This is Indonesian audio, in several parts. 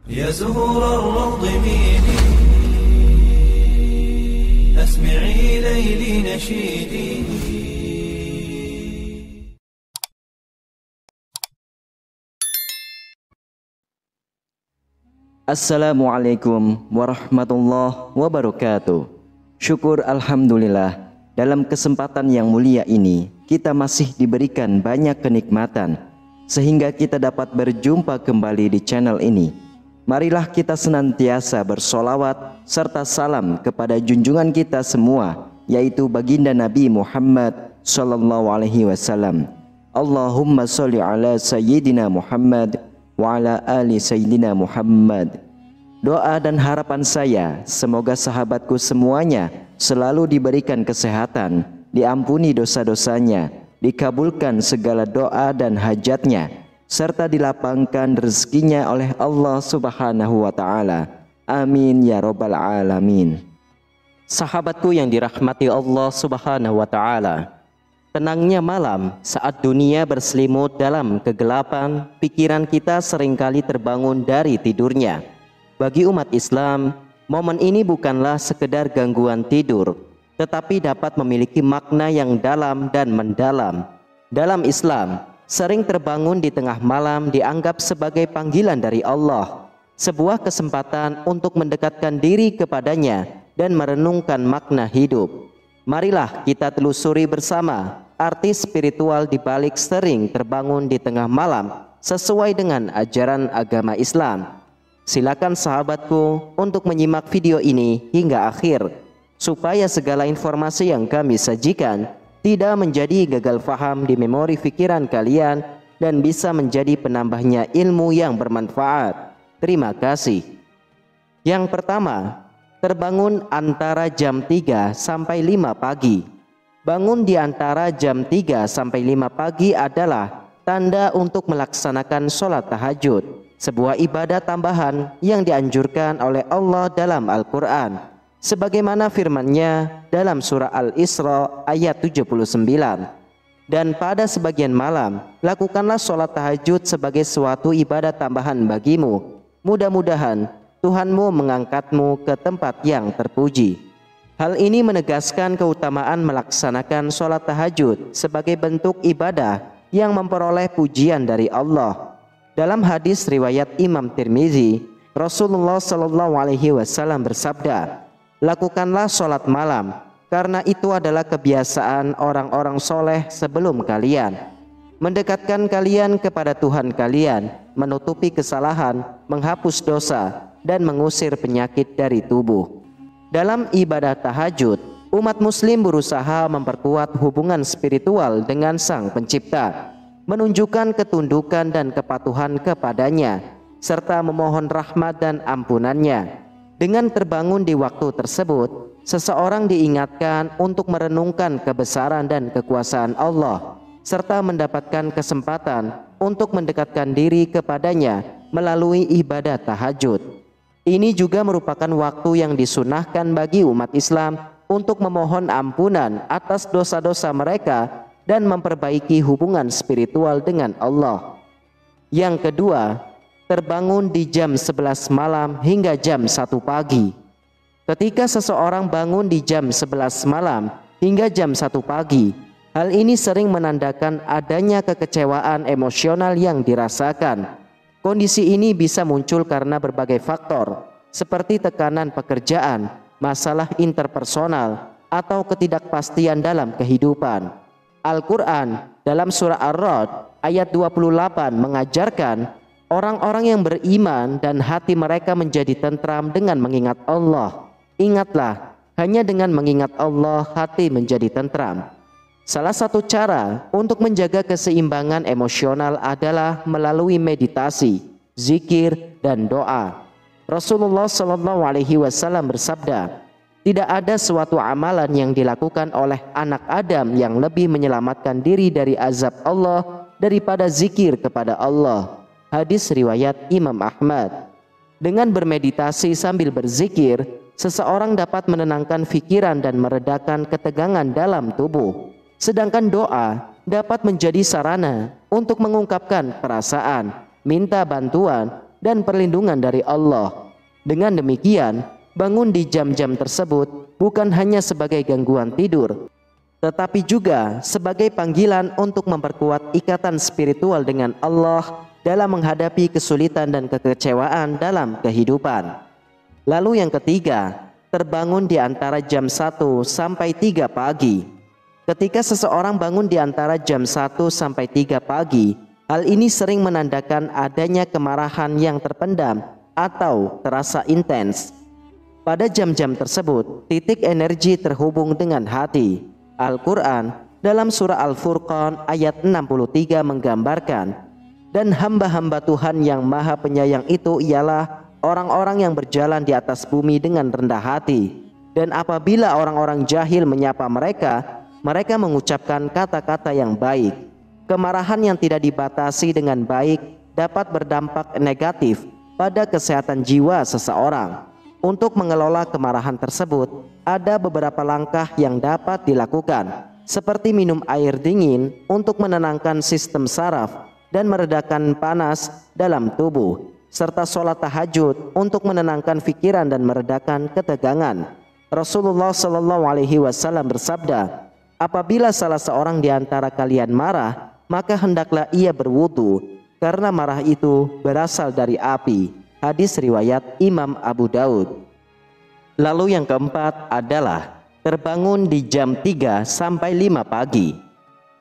يا زهور الروض ميدي أسمعي ليلي نشيدي. Assalamualaikum warahmatullahi wabarakatuh. Syukur alhamdulillah, dalam kesempatan yang mulia ini kita masih diberikan banyak kenikmatan sehingga kita dapat berjumpa kembali di channel ini. Marilah kita senantiasa bersolawat serta salam kepada junjungan kita semua, yaitu baginda Nabi Muhammad sallallahu alaihi wasallam. Allahumma sholli ala sayyidina Muhammad wa ala ali sayyidina Muhammad. Doa dan harapan saya, semoga sahabatku semuanya selalu diberikan kesehatan, diampuni dosa-dosanya, dikabulkan segala doa dan hajatnya, serta dilapangkan rezekinya oleh Allah Subhanahu wa Ta'ala. Amin ya Rabbal Alamin. Sahabatku yang dirahmati Allah Subhanahu wa Ta'ala, tenangnya malam saat dunia berselimut dalam kegelapan, pikiran kita seringkali terbangun dari tidurnya. Bagi umat Islam, momen ini bukanlah sekedar gangguan tidur, tetapi dapat memiliki makna yang dalam dan mendalam. Dalam Islam, sering terbangun di tengah malam dianggap sebagai panggilan dari Allah, sebuah kesempatan untuk mendekatkan diri kepadanya dan merenungkan makna hidup. Marilah kita telusuri bersama arti spiritual di balik sering terbangun di tengah malam sesuai dengan ajaran agama Islam. Silakan sahabatku untuk menyimak video ini hingga akhir, supaya segala informasi yang kami sajikan tidak menjadi gagal faham di memori pikiran kalian dan bisa menjadi penambahnya ilmu yang bermanfaat. Terima kasih. Yang pertama, terbangun antara jam 3 sampai 5 pagi. Bangun di antara jam 3 sampai 5 pagi adalah tanda untuk melaksanakan sholat tahajud, sebuah ibadah tambahan yang dianjurkan oleh Allah dalam Al-Quran, sebagaimana firman-Nya dalam surah Al-Isra ayat 79. Dan pada sebagian malam, lakukanlah sholat tahajud sebagai suatu ibadah tambahan bagimu. Mudah-mudahan Tuhanmu mengangkatmu ke tempat yang terpuji. Hal ini menegaskan keutamaan melaksanakan sholat tahajud sebagai bentuk ibadah yang memperoleh pujian dari Allah. Dalam hadis riwayat Imam Tirmizi, Rasulullah Shallallahu Alaihi Wasallam bersabda, lakukanlah sholat malam, karena itu adalah kebiasaan orang-orang soleh sebelum kalian, mendekatkan kalian kepada Tuhan kalian, menutupi kesalahan, menghapus dosa, dan mengusir penyakit dari tubuh. Dalam ibadah tahajud, umat muslim berusaha memperkuat hubungan spiritual dengan Sang Pencipta, menunjukkan ketundukan dan kepatuhan kepadanya, serta memohon rahmat dan ampunannya. Dengan terbangun di waktu tersebut, seseorang diingatkan untuk merenungkan kebesaran dan kekuasaan Allah, serta mendapatkan kesempatan untuk mendekatkan diri kepadanya melalui ibadah tahajud. Ini juga merupakan waktu yang disunahkan bagi umat Islam untuk memohon ampunan atas dosa-dosa mereka dan memperbaiki hubungan spiritual dengan Allah. Yang kedua, terbangun di jam 11 malam hingga jam 1 pagi. Ketika seseorang bangun di jam 11 malam hingga jam 1 pagi, hal ini sering menandakan adanya kekecewaan emosional yang dirasakan. Kondisi ini bisa muncul karena berbagai faktor, seperti tekanan pekerjaan, masalah interpersonal, atau ketidakpastian dalam kehidupan. Al-Quran dalam surah Ar-Ra'd ayat 28 mengajarkan orang-orang yang beriman dan hati mereka menjadi tentram dengan mengingat Allah. Ingatlah, hanya dengan mengingat Allah hati menjadi tentram. Salah satu cara untuk menjaga keseimbangan emosional adalah melalui meditasi, zikir, dan doa. Rasulullah Shallallahu Alaihi Wasallam bersabda, tidak ada suatu amalan yang dilakukan oleh anak Adam yang lebih menyelamatkan diri dari azab Allah daripada zikir kepada Allah. Hadis riwayat Imam Ahmad. Dengan bermeditasi sambil berzikir, seseorang dapat menenangkan pikiran dan meredakan ketegangan dalam tubuh. Sedangkan doa dapat menjadi sarana untuk mengungkapkan perasaan, minta bantuan, dan perlindungan dari Allah. Dengan demikian, bangun di jam-jam tersebut bukan hanya sebagai gangguan tidur, tetapi juga sebagai panggilan untuk memperkuat ikatan spiritual dengan Allah dalam menghadapi kesulitan dan kekecewaan dalam kehidupan. Lalu yang ketiga, terbangun di antara jam 1 sampai 3 pagi. Ketika seseorang bangun di antara jam 1 sampai 3 pagi, hal ini sering menandakan adanya kemarahan yang terpendam atau terasa intens. Pada jam-jam tersebut, titik energi terhubung dengan hati. Al-Quran dalam surah Al-Furqan ayat 63 menggambarkan, dan hamba-hamba Tuhan yang maha penyayang itu ialah orang-orang yang berjalan di atas bumi dengan rendah hati. Dan apabila orang-orang jahil menyapa mereka, mereka mengucapkan kata-kata yang baik. Kemarahan yang tidak dibatasi dengan baik dapat berdampak negatif pada kesehatan jiwa seseorang. Untuk mengelola kemarahan tersebut, ada beberapa langkah yang dapat dilakukan, seperti minum air dingin untuk menenangkan sistem saraf dan meredakan panas dalam tubuh, serta sholat tahajud untuk menenangkan pikiran dan meredakan ketegangan. Rasulullah SAW bersabda, apabila salah seorang di antara kalian marah, maka hendaklah ia berwudu, karena marah itu berasal dari api. Hadis riwayat Imam Abu Daud. Lalu yang keempat adalah terbangun di jam 3 sampai 5 pagi.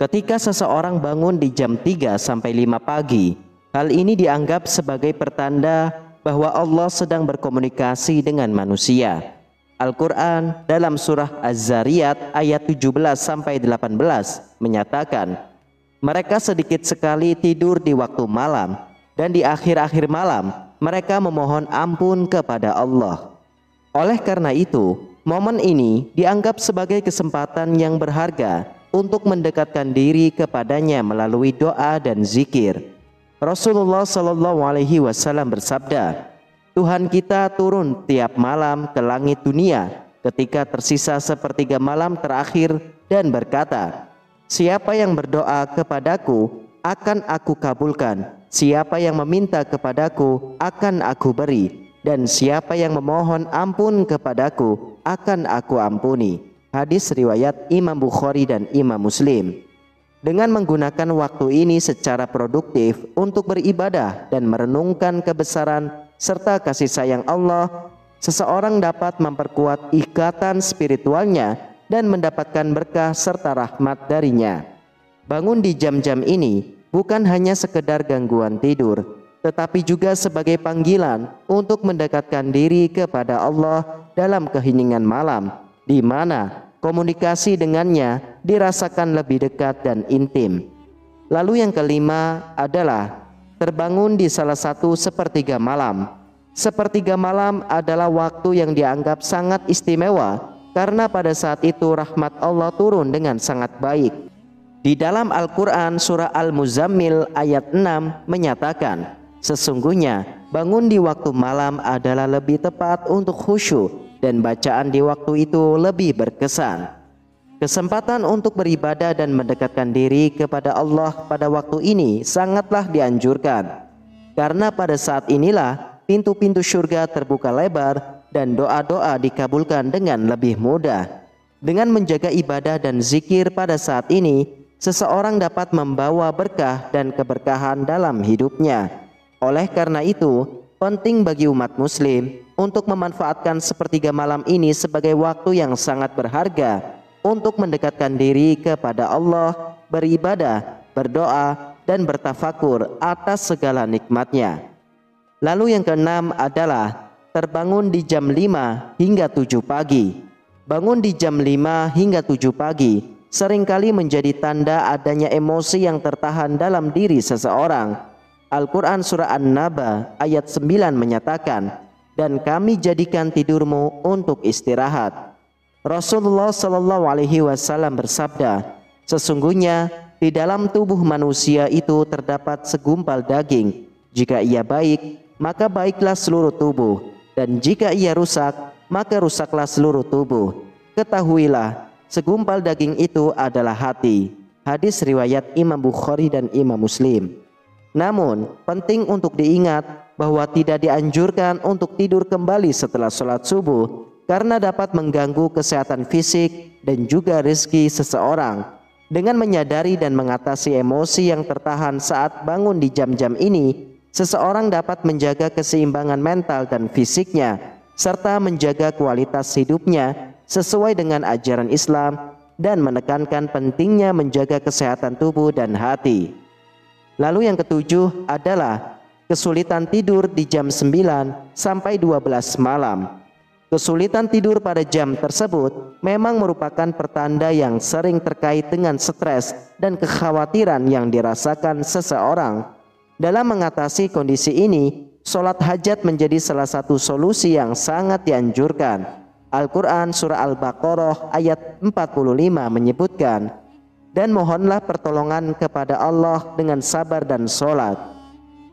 Ketika seseorang bangun di jam 3 sampai 5 pagi, hal ini dianggap sebagai pertanda bahwa Allah sedang berkomunikasi dengan manusia. Al-Quran dalam surah Az-Zariyat ayat 17 sampai 18 menyatakan, mereka sedikit sekali tidur di waktu malam, dan di akhir-akhir malam mereka memohon ampun kepada Allah. Oleh karena itu, momen ini dianggap sebagai kesempatan yang berharga untuk mendekatkan diri kepadanya melalui doa dan zikir. Rasulullah SAW bersabda, Tuhan kita turun tiap malam ke langit dunia ketika tersisa sepertiga malam terakhir dan berkata, siapa yang berdoa kepadaku akan aku kabulkan, siapa yang meminta kepadaku akan aku beri, dan siapa yang memohon ampun kepadaku akan aku ampuni. Hadis riwayat Imam Bukhari dan Imam Muslim. Dengan menggunakan waktu ini secara produktif untuk beribadah dan merenungkan kebesaran serta kasih sayang Allah, seseorang dapat memperkuat ikatan spiritualnya dan mendapatkan berkah serta rahmat darinya. Bangun di jam-jam ini bukan hanya sekedar gangguan tidur, tetapi juga sebagai panggilan untuk mendekatkan diri kepada Allah dalam keheningan malam, di mana komunikasi dengannya dirasakan lebih dekat dan intim. Lalu yang kelima adalah terbangun di salah satu sepertiga malam. Sepertiga malam adalah waktu yang dianggap sangat istimewa karena pada saat itu rahmat Allah turun dengan sangat baik. Di dalam Al-Quran surah Al-Muzammil ayat 6 menyatakan, sesungguhnya bangun di waktu malam adalah lebih tepat untuk khusyuk dan bacaan di waktu itu lebih berkesan. Kesempatan untuk beribadah dan mendekatkan diri kepada Allah pada waktu ini sangatlah dianjurkan, karena pada saat inilah pintu-pintu surga terbuka lebar dan doa-doa dikabulkan dengan lebih mudah. Dengan menjaga ibadah dan zikir pada saat ini, seseorang dapat membawa berkah dan keberkahan dalam hidupnya. Oleh karena itu, penting bagi umat muslim untuk memanfaatkan sepertiga malam ini sebagai waktu yang sangat berharga untuk mendekatkan diri kepada Allah, beribadah, berdoa, dan bertafakur atas segala nikmatnya. Lalu yang keenam adalah terbangun di jam 5 hingga 7 pagi. Bangun di jam 5 hingga 7 pagi seringkali menjadi tanda adanya emosi yang tertahan dalam diri seseorang. Al-Quran surah An-Naba ayat 9 menyatakan, dan kami jadikan tidurmu untuk istirahat. Rasulullah SAW bersabda, sesungguhnya di dalam tubuh manusia itu terdapat segumpal daging. Jika ia baik, maka baiklah seluruh tubuh, dan jika ia rusak, maka rusaklah seluruh tubuh. Ketahuilah, segumpal daging itu adalah hati. Hadis riwayat Imam Bukhari dan Imam Muslim. Namun, penting untuk diingat bahwa tidak dianjurkan untuk tidur kembali setelah sholat subuh karena dapat mengganggu kesehatan fisik dan juga rezeki seseorang. Dengan menyadari dan mengatasi emosi yang tertahan saat bangun di jam-jam ini, seseorang dapat menjaga keseimbangan mental dan fisiknya, serta menjaga kualitas hidupnya sesuai dengan ajaran Islam dan menekankan pentingnya menjaga kesehatan tubuh dan hati. Lalu yang ketujuh adalah kesulitan tidur di jam 9 sampai 12 malam. Kesulitan tidur pada jam tersebut memang merupakan pertanda yang sering terkait dengan stres dan kekhawatiran yang dirasakan seseorang. Dalam mengatasi kondisi ini, sholat hajat menjadi salah satu solusi yang sangat dianjurkan. Al-Quran Surah Al-Baqarah ayat 45 menyebutkan, "Dan mohonlah pertolongan kepada Allah dengan sabar dan sholat."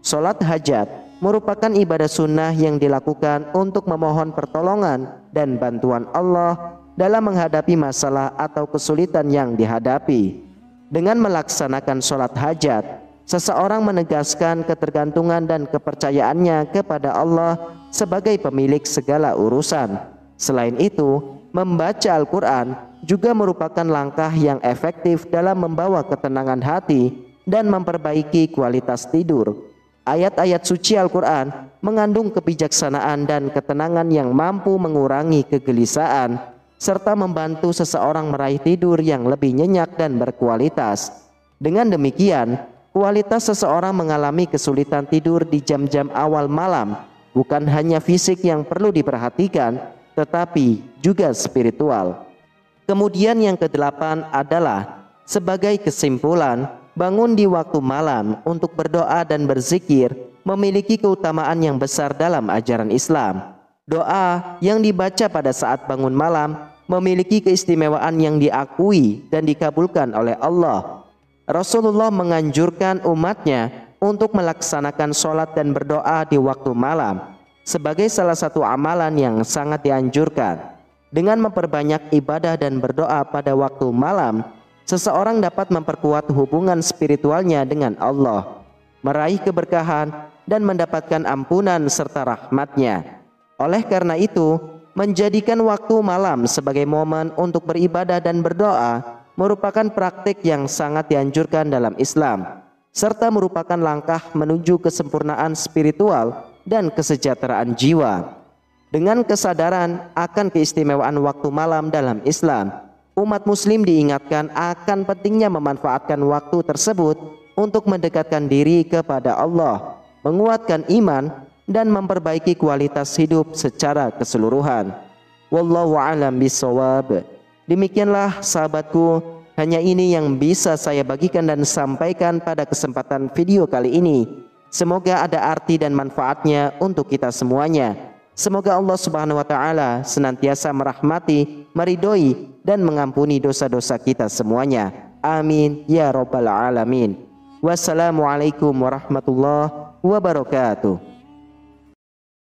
Sholat hajat merupakan ibadah sunnah yang dilakukan untuk memohon pertolongan dan bantuan Allah dalam menghadapi masalah atau kesulitan yang dihadapi. Dengan melaksanakan sholat hajat, seseorang menegaskan ketergantungan dan kepercayaannya kepada Allah sebagai pemilik segala urusan. Selain itu, membaca Al-Quran juga merupakan langkah yang efektif dalam membawa ketenangan hati dan memperbaiki kualitas tidur. Ayat-ayat suci Al-Quran mengandung kebijaksanaan dan ketenangan yang mampu mengurangi kegelisahan serta membantu seseorang meraih tidur yang lebih nyenyak dan berkualitas. Dengan demikian, kualitas seseorang mengalami kesulitan tidur di jam-jam awal malam bukan hanya fisik yang perlu diperhatikan, tetapi juga spiritual. Kemudian yang kedelapan adalah sebagai kesimpulan, bangun di waktu malam untuk berdoa dan berzikir memiliki keutamaan yang besar dalam ajaran Islam. Doa yang dibaca pada saat bangun malam memiliki keistimewaan yang diakui dan dikabulkan oleh Allah. Rasulullah menganjurkan umatnya untuk melaksanakan sholat dan berdoa di waktu malam sebagai salah satu amalan yang sangat dianjurkan. Dengan memperbanyak ibadah dan berdoa pada waktu malam, seseorang dapat memperkuat hubungan spiritualnya dengan Allah, meraih keberkahan dan mendapatkan ampunan serta rahmatnya. Oleh karena itu, menjadikan waktu malam sebagai momen untuk beribadah dan berdoa merupakan praktik yang sangat dianjurkan dalam Islam, serta merupakan langkah menuju kesempurnaan spiritual dan kesejahteraan jiwa. Dengan kesadaran akan keistimewaan waktu malam dalam Islam, umat muslim diingatkan akan pentingnya memanfaatkan waktu tersebut untuk mendekatkan diri kepada Allah, menguatkan iman, dan memperbaiki kualitas hidup secara keseluruhan. Wallahu a'lam bishawab. Demikianlah sahabatku, hanya ini yang bisa saya bagikan dan sampaikan pada kesempatan video kali ini. Semoga ada arti dan manfaatnya untuk kita semuanya. Semoga Allah Subhanahu wa taala senantiasa merahmati, meridhoi dan mengampuni dosa-dosa kita semuanya. Amin ya rabbal alamin. Wassalamualaikum warahmatullahi wabarakatuh.